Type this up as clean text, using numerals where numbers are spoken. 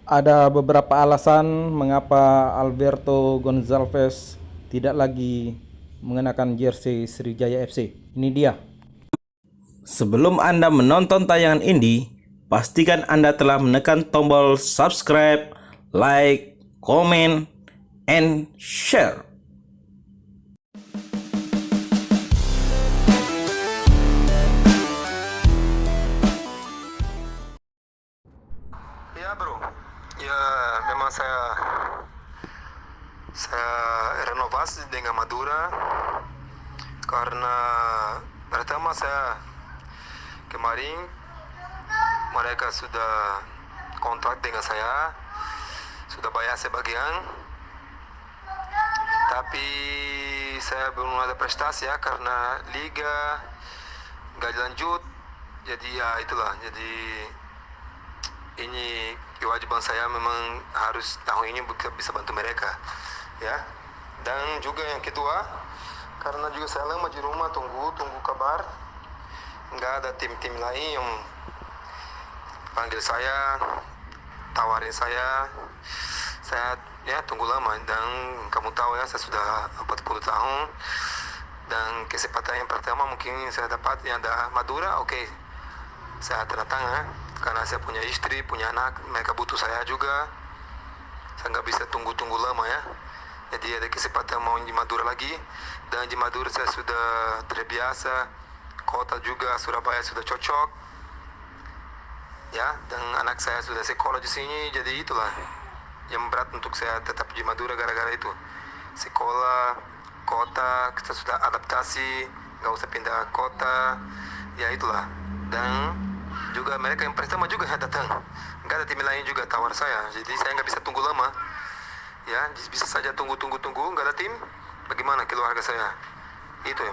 Ada beberapa alasan mengapa Alberto Gonçalves tidak lagi mengenakan jersey Sriwijaya FC. Ini dia. Sebelum Anda menonton tayangan ini, pastikan Anda telah menekan tombol subscribe, like, comment, and share. Ya bro, ya memang saya renovasi dengan Madura karena pertama saya kemarin mereka sudah kontrak dengan saya, sudah bayar sebagian, tapi saya belum ada prestasi ya karena liga nggak lanjut, jadi ya itulah, jadi ini kewajiban saya memang harus tahun ini bisa bantu mereka ya. Dan juga yang kedua, karena juga saya lama di rumah tunggu kabar, nggak ada tim-tim lain yang panggil saya, tawarin saya ya tunggu lama. Dan kamu tahu ya, saya sudah 40 tahun, dan kesempatan yang pertama mungkin saya dapat yang ada Madura, oke, saya datang ya, karena saya punya istri, punya anak, mereka butuh saya juga, saya nggak bisa tunggu lama ya. Jadi ada kesempatan mau di Madura lagi, dan di Madura saya sudah terbiasa, kota juga Surabaya sudah cocok ya, dan anak saya sudah sekolah di sini, jadi itulah yang berat untuk saya tetap di Madura gara-gara itu, sekolah, kota, kita sudah adaptasi, nggak usah pindah kota, ya itulah. Dan juga mereka yang pertama juga datang, nggak ada tim lain juga tawar saya, jadi saya nggak bisa tunggu lama ya, bisa saja tunggu, nggak ada tim, bagaimana keluarga saya, itu ya.